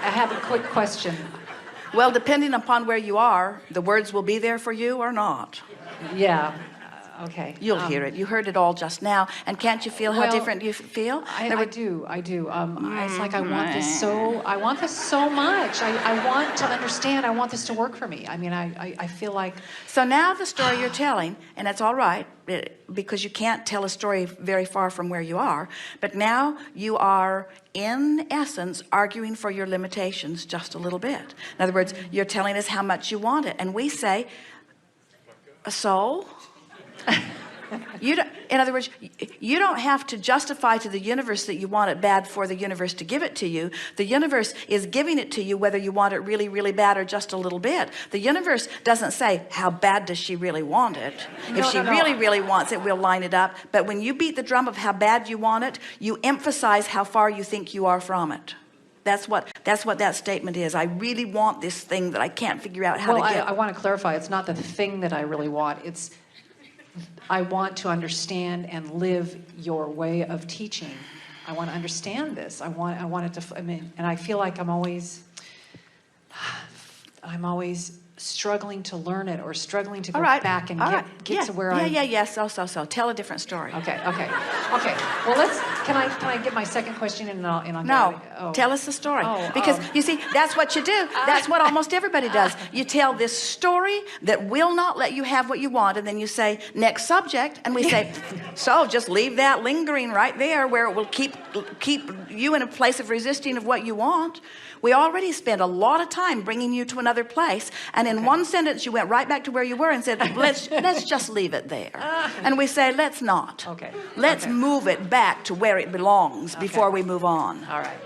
I have a quick question. Well, depending upon where you are, the words will be there for you or not. Yeah. Okay. You'll hear it. You heard it all just now. And can't you feel how different you feel? I do. It's like I want this so much. I want to understand. I want this to work for me. I mean, I feel like. So now the story you're telling, and that's all right, because you can't tell a story very far from where you are, but now you are, in essence, arguing for your limitations just a little bit. In other words, you're telling us how much you want it. And we say, so? In other words, you don't have to justify to the universe that you want it bad for the universe to give it to you. The universe is giving it to you whether you want it really, really bad or just a little bit. The universe doesn't say, how bad does she really want it? If she really, really wants it, we'll line it up. But when you beat the drum of how bad you want it, you emphasize how far you think you are from it. That's what that statement is. I really want this thing that I can't figure out how to get. I want to clarify. It's not the thing that I really want. It's I want to understand and live your way of teaching. I want to understand this. I want it to. I mean, and I feel like I'm always struggling to learn it or struggling to go back and get to where So tell a different story. Okay. Well, can I get my second question and I'll No, tell us the story. Because you see, that's what you do. That's what almost everybody does. You tell this story that will not let you have what you want, and then you say, next subject, and we say, so just leave that lingering right there where it will keep you in a place of resisting of what you want. We already spent a lot of time bringing you to another place, and in one sentence you went right back to where you were and said, let's just leave it there. And we say, let's not. Okay. Let's move it back to where it belongs before we move on. All right.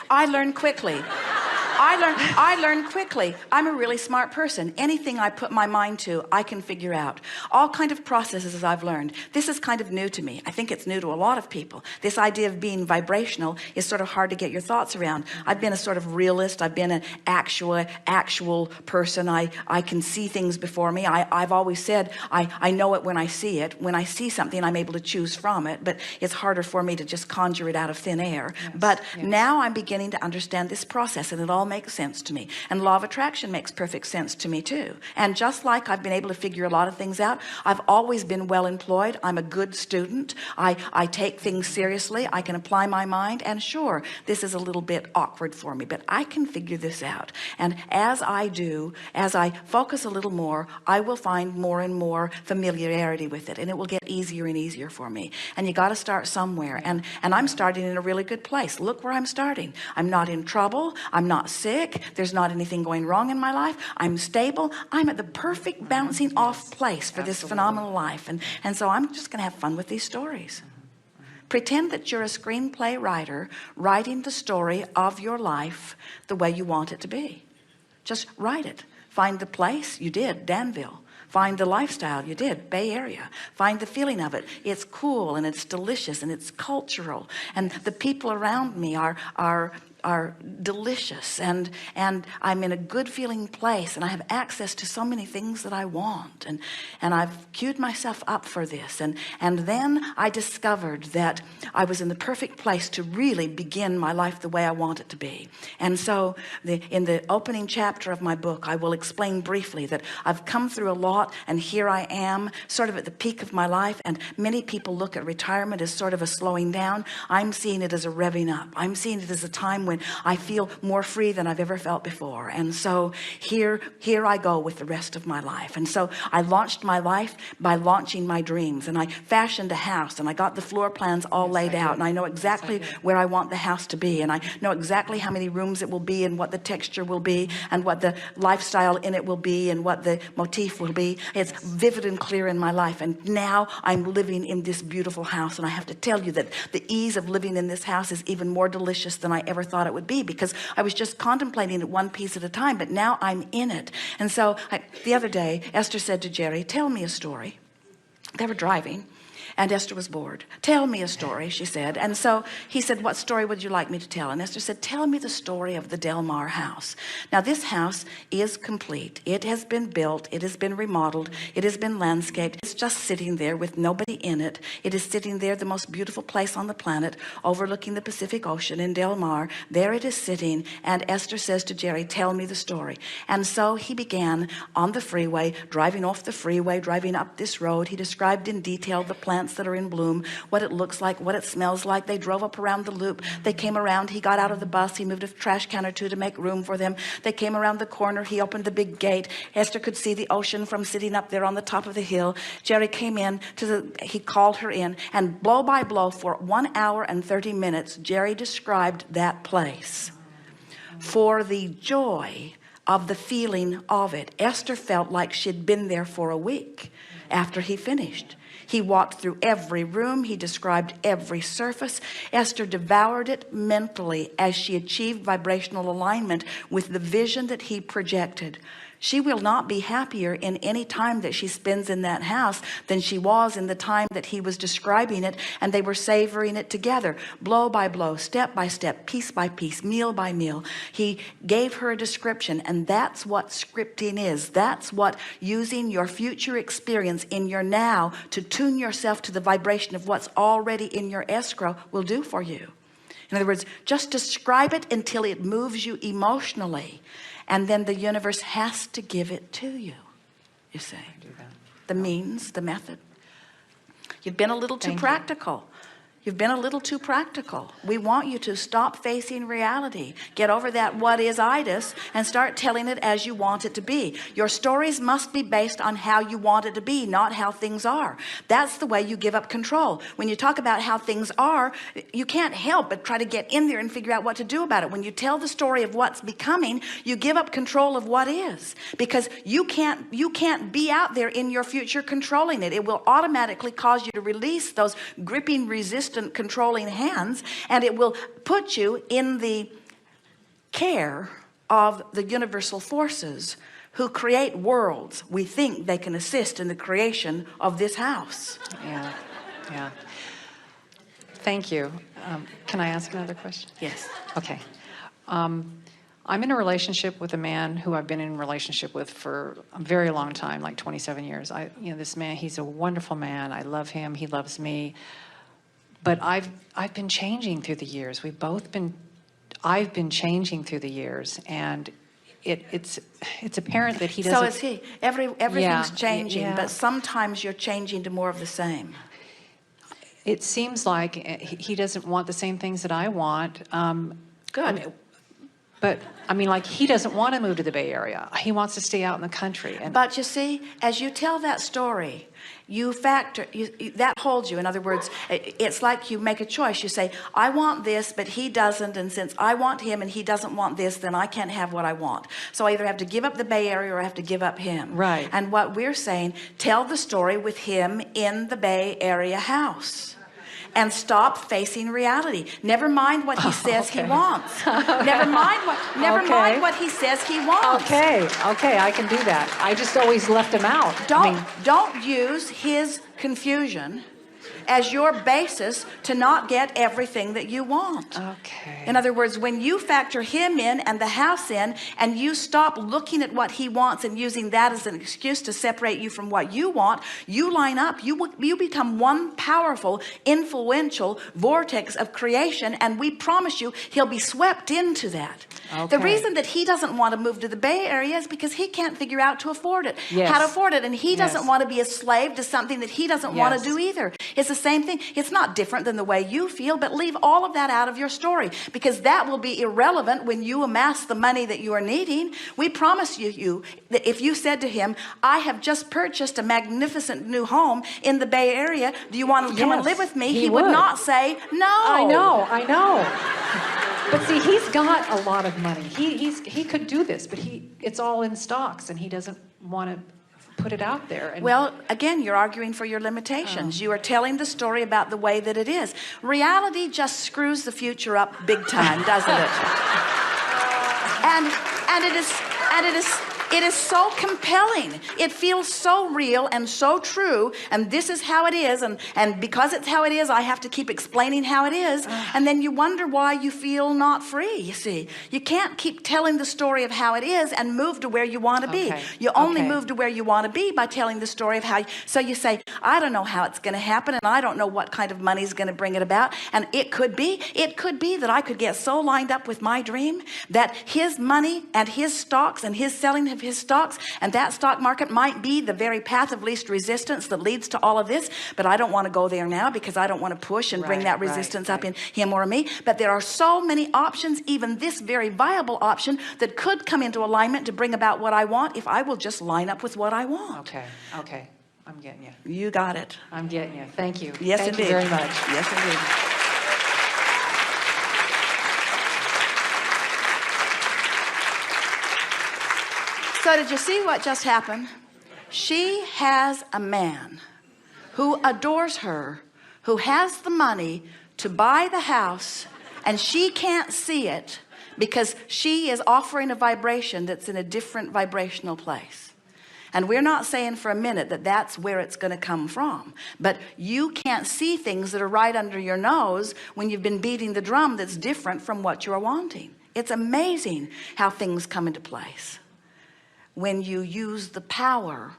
I learned quickly. I learned quickly. I'm a really smart person. Anything I put my mind to, I can figure out. All kind of processes I've learned. This is kind of new to me. I think it's new to a lot of people. This idea of being vibrational is sort of hard to get your thoughts around. I've been a sort of realist. I've been an actual person. I can see things before me. I've always said I know it when I see it. When I see something, I'm able to choose from it, but it's harder for me to just conjure it out of thin air. But now I'm beginning to understand this process, and it all makes sense to me. And law of attraction makes perfect sense to me too. And just like I've been able to figure a lot of things out, I've always been well employed. I'm a good student. I take things seriously. I can apply my mind, and sure, this is a little bit awkward for me, but I can figure this out. And as I focus a little more, I will find more and more familiarity with it, and it will get easier and easier for me. And you got to start somewhere, and I'm starting in a really good place. Look where I'm starting. I'm not in trouble. I'm not sick. There's not anything going wrong in my life. I'm stable. I'm at the perfect bouncing off place for this phenomenal life. And so I'm just going to have fun with these stories. Pretend that you're a screenplay writer writing the story of your life the way you want it to be. Just write it. Find the place. You did, Danville. Find the lifestyle. You did, Bay Area. Find the feeling of it. It's cool and it's delicious and it's cultural. And the people around me are delicious, and I'm in a good feeling place, and I have access to so many things that I want, and I've queued myself up for this, and then I discovered that I was in the perfect place to really begin my life the way I want it to be. And so in the opening chapter of my book, I will explain briefly that I've come through a lot, and here I am sort of at the peak of my life. And many people look at retirement as sort of a slowing down. I'm seeing it as a revving up. I'm seeing it as a time when I feel more free than I've ever felt before. And so here I go with the rest of my life. And so I launched my life by launching my dreams, and I fashioned a house, and I got the floor plans all laid out, and I know exactly where I want the house to be, and I know exactly how many rooms it will be, and what the texture will be, and what the lifestyle in it will be, and what the motif will be. It's vivid and clear in my life. And now I'm living in this beautiful house, and I have to tell you that the ease of living in this house is even more delicious than I ever thought it would be, because I was just contemplating it one piece at a time, but now I'm in it. And so the other day, Esther said to Jerry, tell me a story. They were driving, And Esther was bored. Tell me a story, she said. And so he said, what story would you like me to tell? And Esther said, tell me the story of the Del Mar house. Now this house is complete. It has been built. It has been remodeled. It has been landscaped. It's just sitting there with nobody in it. It is sitting there, the most beautiful place on the planet, overlooking the Pacific Ocean in Del Mar. There it is sitting. And Esther says to Jerry, tell me the story. And so he began on the freeway, driving off the freeway, driving up this road. He described in detail the plants that are in bloom, what it looks like, what it smells like. They drove up around the loop. They came around. He got out of the bus. He moved a trash can or two to make room for them. They came around the corner. He opened the big gate. Esther could see the ocean from sitting up there on the top of the hill. Jerry came in he called her in, and blow by blow for 1 hour and 30 minutes, Jerry described that place. For the joy of the feeling of it, Esther felt like she'd been there for a week after he finished. He walked through every room. He described every surface. Esther devoured it mentally as she achieved vibrational alignment with the vision that he projected. She will not be happier in any time that she spends in that house than she was in the time that he was describing it, and they were savoring it together, blow by blow, step by step, piece by piece, meal by meal. He gave her a description, and that's what scripting is. That's what using your future experience in your now to tune yourself to the vibration of what's already in your escrow will do for you. In other words, just describe it until it moves you emotionally. And then the universe has to give it to you, you see. The means, the method. You've been a little too practical. You've been a little too practical. We want you to stop facing reality. Get over that what is-itis and start telling it as you want it to be. Your stories must be based on how you want it to be, not how things are. That's the way you give up control. When you talk about how things are, you can't help but try to get in there and figure out what to do about it. When you tell the story of what's becoming, you give up control of what is, because you can't be out there in your future controlling it. It will automatically cause you to release those gripping, resistant, controlling hands, and it will put you in the care of the universal forces who create worlds. We think they can assist in the creation of this house. Yeah. Thank you. Can I ask another question? Yes. Okay. I'm in a relationship with a man who I've been in a relationship with for a very long time, like 27 years. This man, he's a wonderful man. I love him. He loves me. But I've been changing through the years. I've been changing through the years, and it's apparent that he doesn't. So is he. Everything's changing, yeah. but sometimes you're changing to more of the same. It seems like he doesn't want the same things that I want. Good. But like he doesn't want to move to the Bay Area. He wants to stay out in the country. But you see, as you tell that story, you factor, that holds you. In other words, it's like you make a choice. You say, I want this, but he doesn't. And since I want him and he doesn't want this, then I can't have what I want. So I either have to give up the Bay Area or I have to give up him. Right. And what we're saying, tell the story with him in the Bay Area house. And stop facing reality. Never mind what he says he wants. Never mind what he says he wants. Okay, I can do that. I just always left him out. Don't use his confusion as your basis to not get everything that you want. Okay. In other words, when you factor him in and the house in, and you stop looking at what he wants and using that as an excuse to separate you from what you want, you line up. You become one powerful, influential vortex of creation, and we promise you he'll be swept into that. Okay. The reason that he doesn't want to move to the Bay Area is because he can't figure out to afford it, Yes. how to afford it, and he doesn't Yes. want to be a slave to something that he doesn't want Yes. to do either. It's the same thing. It's not different than the way you feel, but leave all of that out of your story, because that will be irrelevant when you amass the money that you are needing. We promise you that if you said to him, I have just purchased a magnificent new home in the Bay Area, do you want to come and Yes, live with me? he He would would. not say no. I know. But see, he's got a lot of money. He could do this, but it's all in stocks, and he doesn't want to put it out there. And Well, again, you're arguing for your limitations. You are telling the story about the way that it is. Reality just screws the future up big time, doesn't it? And It is so compelling. It feels so real and so true. And this is how it is. And because it's how it is, I have to keep explaining how it is. And then you wonder why you feel not free, you see. You can't keep telling the story of how it is and move to where you want to be. Okay. You only Okay. move to where you want to be by telling the story of how. So you say, I don't know how it's going to happen, and I don't know what kind of money is going to bring it about. And it could be that I could get so lined up with my dream that his money and his stocks and his selling of his stocks and that stock market might be the very path of least resistance that leads to all of this. But I don't want to go there now because I don't want to push and bring that resistance up in him or me. But there are so many options, even this very viable option, that could come into alignment to bring about what I want if I will just line up with what I want. Okay, okay. I'm getting you. You got it. I'm getting you. Thank you. Yes, Thank indeed. you very much. Yes, indeed. So did you see what just happened? She has a man who adores her, who has the money to buy the house, and she can't see it because she is offering a vibration that's in a different vibrational place. And we're not saying for a minute that that's where it's going to come from, but you can't see things that are right under your nose when you've been beating the drum that's different from what you're wanting. It's amazing how things come into place when you use the power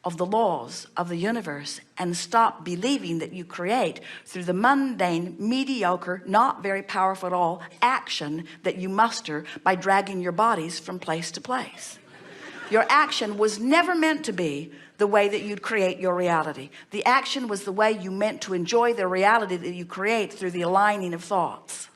of the laws of the universe and stop believing that you create through the mundane, mediocre, not very powerful at all action that you muster by dragging your bodies from place to place. Your action was never meant to be the way that you'd create your reality. The action was the way you meant to enjoy the reality that you create through the aligning of thoughts.